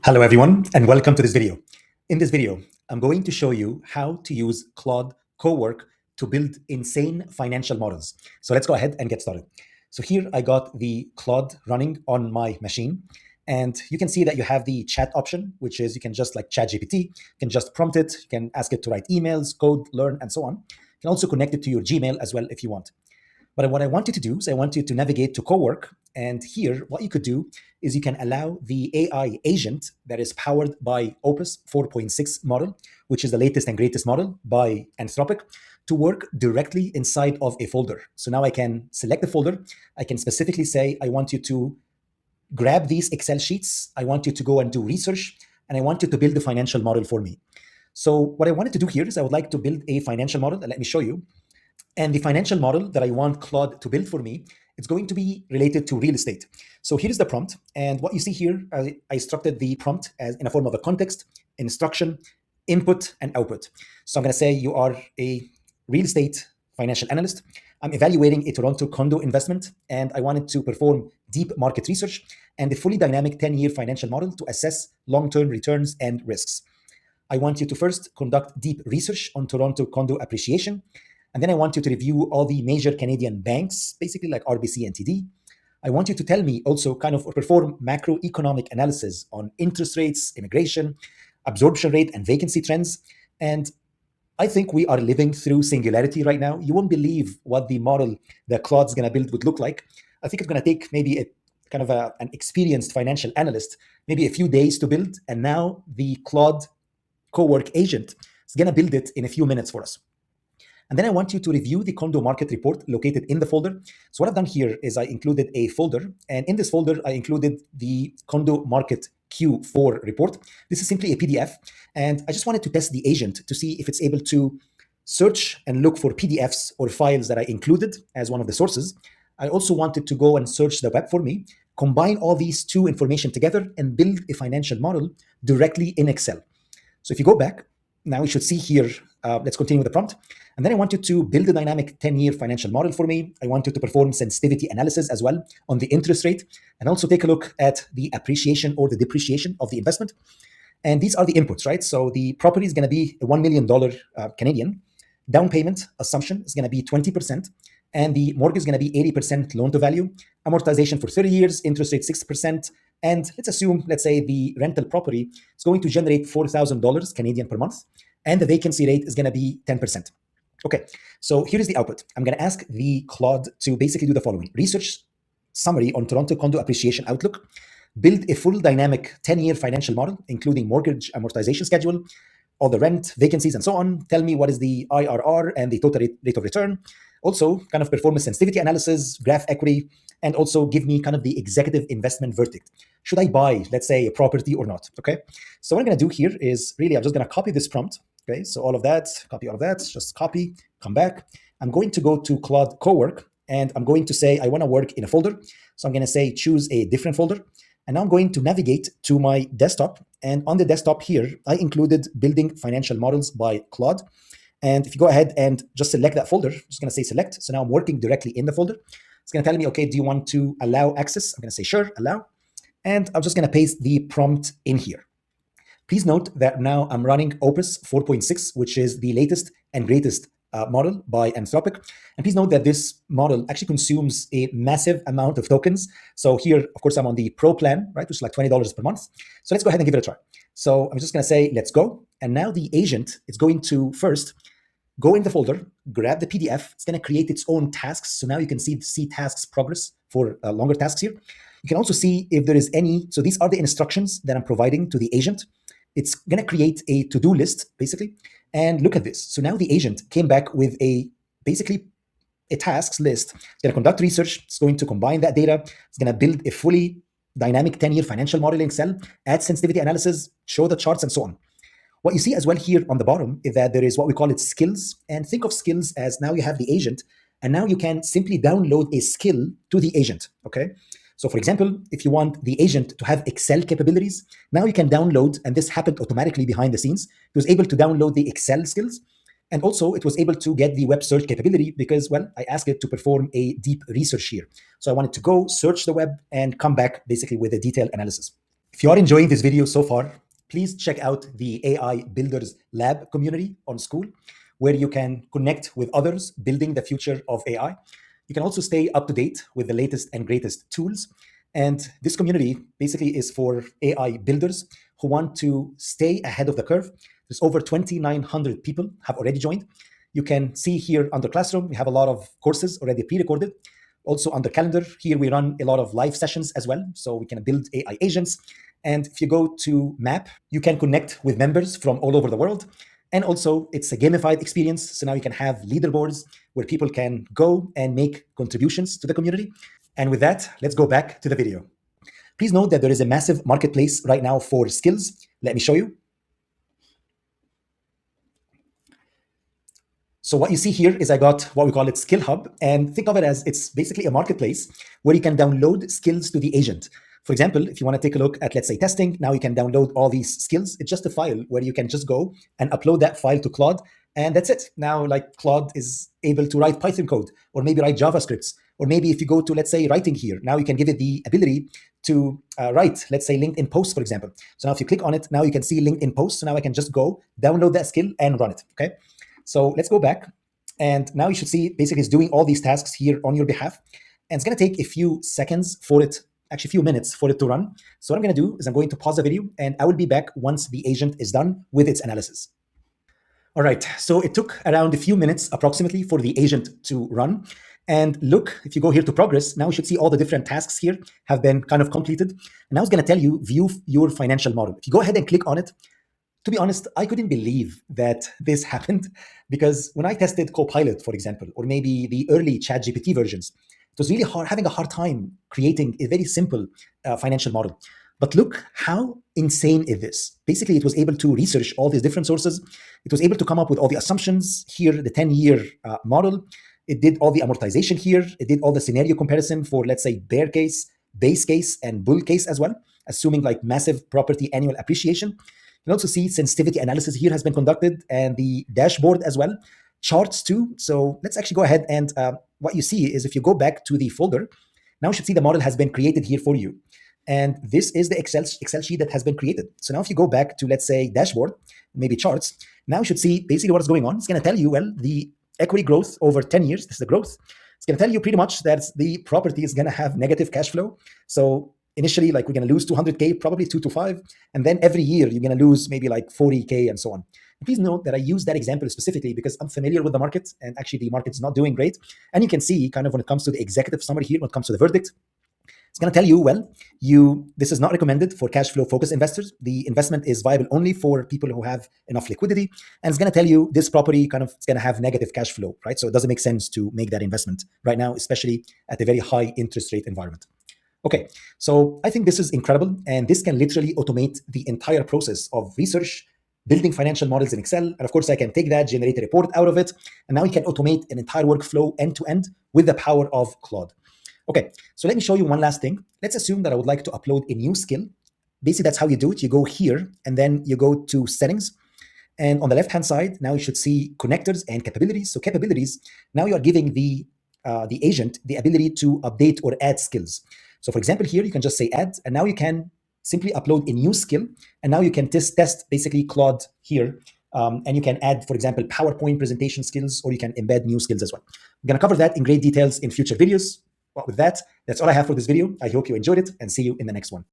Hello everyone and welcome to this video. In this video, I'm going to show you how to use Claude Cowork to build insane financial models. So let's go ahead and get started. So here I got the Claude running on my machine, and you can see that you have the chat option, which is you can just like chat GPT, you can just prompt it, you can ask it to write emails, code, learn, and so on. You can also connect it to your Gmail as well if you want. But what I want you to do is I want you to navigate to Cowork. And here, what you could do is you can allow the AI agent that is powered by Opus 4.6 model, which is the latest and greatest model by Anthropic, to work directly inside of a folder. So now I can select the folder. I can specifically say, I want you to grab these Excel sheets. I want you to go and do research, and I want you to build a financial model for me. So what I wanted to do here is I would like to build a financial model. And let me show you. And the financial model that I want Claude to build for me, it's going to be related to real estate. So here's the prompt. And what you see here, I structured the prompt as in a form of a context, instruction, input, and output. So I'm going to say you are a real estate financial analyst. I'm evaluating a Toronto condo investment, and I wanted to perform deep market research and a fully dynamic 10-year financial model to assess long-term returns and risks. I want you to first conduct deep research on Toronto condo appreciation. And then I want you to review all the major Canadian banks, basically like RBC and TD. I want you to tell me also kind of perform macroeconomic analysis on interest rates, immigration, absorption rate, and vacancy trends. And I think we are living through singularity right now. You won't believe what the model that Claude's going to build would look like. I think it's going to take maybe an experienced financial analyst, maybe a few days to build. And now the Claude Cowork agent is going to build it in a few minutes for us. And then I want you to review the condo market report located in the folder. So what I've done here is I included a folder, and in this folder, I included the condo market Q4 report. This is simply a PDF, and I just wanted to test the agent to see if it's able to search and look for PDFs or files that I included as one of the sources. I also wanted to go and search the web for me, combine all these two information together, and build a financial model directly in Excel. So if you go back, now we should see here, let's continue with the prompt. And then I want you to build a dynamic 10-year financial model for me. I want you to perform sensitivity analysis as well on the interest rate, and also take a look at the appreciation or the depreciation of the investment. And these are the inputs, right? So the property is going to be a $1 million Canadian. Down payment assumption is going to be 20%. And the mortgage is going to be 80% loan to value. Amortization for 30 years, interest rate 6%. And let's say the rental property is going to generate $4,000 Canadian per month. And the vacancy rate is going to be 10%. Okay, so here is the output. I'm going to ask the Claude to basically do the following. Research summary on Toronto condo appreciation outlook. Build a full dynamic 10-year financial model, including mortgage amortization schedule, all the rent, vacancies, and so on. Tell me what is the IRR and the total rate of return. Also, kind of performance sensitivity analysis, graph equity, and also give me kind of the executive investment verdict. Should I buy, let's say, a property or not? Okay, so what I'm going to do here is really, I'm just going to copy this prompt. Okay, so all of that, copy all of that, just copy, come back. I'm going to go to Claude Cowork, and I'm going to say I want to work in a folder. So I'm going to say choose a different folder. And now I'm going to navigate to my desktop. And on the desktop here, I included building financial models by Claude. And if you go ahead and just select that folder, I'm just going to say select. So now I'm working directly in the folder. It's going to tell me, okay, do you want to allow access? I'm going to say sure, allow. And I'm just going to paste the prompt in here. Please note that now I'm running Opus 4.6, which is the latest and greatest model by Anthropic. And please note that this model actually consumes a massive amount of tokens. So here, of course, I'm on the Pro plan, right, which is like $20 per month. So let's go ahead and give it a try. So I'm just going to say, let's go. And now the agent is going to first go in the folder, grab the PDF. It's going to create its own tasks. So now you can see tasks progress for longer tasks here. You can also see if there is any. So these are the instructions that I'm providing to the agent. It's going to create a to-do list, basically. And look at this. So now the agent came back with basically a tasks list. It's going to conduct research. It's going to combine that data. It's going to build a fully dynamic 10-year financial model in Excel, add sensitivity analysis, show the charts, and so on. What you see as well here on the bottom is that there is what we call it skills. And think of skills as now you have the agent, and now you can simply download a skill to the agent, okay? So for example, if you want the agent to have Excel capabilities, now you can download, and this happened automatically behind the scenes. It was able to download the Excel skills. And also it was able to get the web search capability because, well, I asked it to perform a deep research here. So I wanted to go search the web and come back basically with a detailed analysis. If you are enjoying this video so far, please check out the AI Builders Lab community on School, where you can connect with others building the future of AI. You can also stay up to date with the latest and greatest tools. And this community basically is for AI builders who want to stay ahead of the curve. There's over 2,900 people have already joined. You can see here under Classroom, we have a lot of courses already pre-recorded. Also under Calendar, here we run a lot of live sessions as well, so we can build AI agents. And if you go to Map, you can connect with members from all over the world. And also, it's a gamified experience. So now you can have leaderboards where people can go and make contributions to the community. And with that, let's go back to the video. Please note that there is a massive marketplace right now for skills. Let me show you. So what you see here is I got what we call it Skill Hub, and think of it as it's basically a marketplace where you can download skills to the agent. For example, if you want to take a look at, let's say, testing, now you can download all these skills. It's just a file where you can just go and upload that file to Claude, and that's it. Now, like Claude is able to write Python code, or maybe write JavaScripts, or maybe if you go to, let's say, writing here, now you can give it the ability to write, let's say, LinkedIn posts, for example. So now if you click on it, now you can see LinkedIn posts. So now I can just go download that skill and run it, okay? So let's go back. And now you should see basically it's doing all these tasks here on your behalf. And it's going to take a few seconds for it, actually a few minutes for it to run. So what I'm going to do is I'm going to pause the video and I will be back once the agent is done with its analysis. All right, so it took around a few minutes approximately for the agent to run. And look, if you go here to progress, now you should see all the different tasks here have been kind of completed. And now it's going to tell you view your financial model. If you go ahead and click on it, to be honest, I couldn't believe that this happened because when I tested Copilot, for example, or maybe the early ChatGPT versions, it was really hard, having a hard time creating a very simple financial model. But look how insane is this. Basically, it was able to research all these different sources. It was able to come up with all the assumptions here, the 10-year model. It did all the amortization here. It did all the scenario comparison for, let's say, bear case, base case, and bull case as well, assuming like massive property annual appreciation. You can also see sensitivity analysis here has been conducted and the dashboard as well, charts too. So let's actually go ahead and what you see is if you go back to the folder, now you should see the model has been created here for you. And this is the Excel sheet that has been created. So now if you go back to, let's say, dashboard, maybe charts, now you should see basically what's going on. It's going to tell you, well, the equity growth over 10 years, this is the growth. It's going to tell you pretty much that the property is going to have negative cash flow. So initially, like we're going to lose 200K, probably 2 to 5. And then every year, you're going to lose maybe like 40K and so on. And please note that I use that example specifically because I'm familiar with the market and actually the market's not doing great. And you can see kind of when it comes to the executive summary here, when it comes to the verdict, it's going to tell you, well, this is not recommended for cash flow focused investors. The investment is viable only for people who have enough liquidity. And it's going to tell you this property kind of is going to have negative cash flow, right? So it doesn't make sense to make that investment right now, especially at a very high interest rate environment. Okay, so I think this is incredible. And this can literally automate the entire process of research, building financial models in Excel. And of course, I can take that, generate a report out of it. And now you can automate an entire workflow end to end with the power of Claude. Okay, so let me show you one last thing. Let's assume that I would like to upload a new skill. Basically, that's how you do it. You go here and then you go to settings. And on the left-hand side, now you should see connectors and capabilities. So capabilities, now you are giving the agent the ability to update or add skills. So for example, here you can just say add, and now you can simply upload a new skill. And now you can test basically Claude here. And you can add, for example, PowerPoint presentation skills, or you can embed new skills as well. We're going to cover that in great details in future videos. But with that, that's all I have for this video. I hope you enjoyed it and see you in the next one.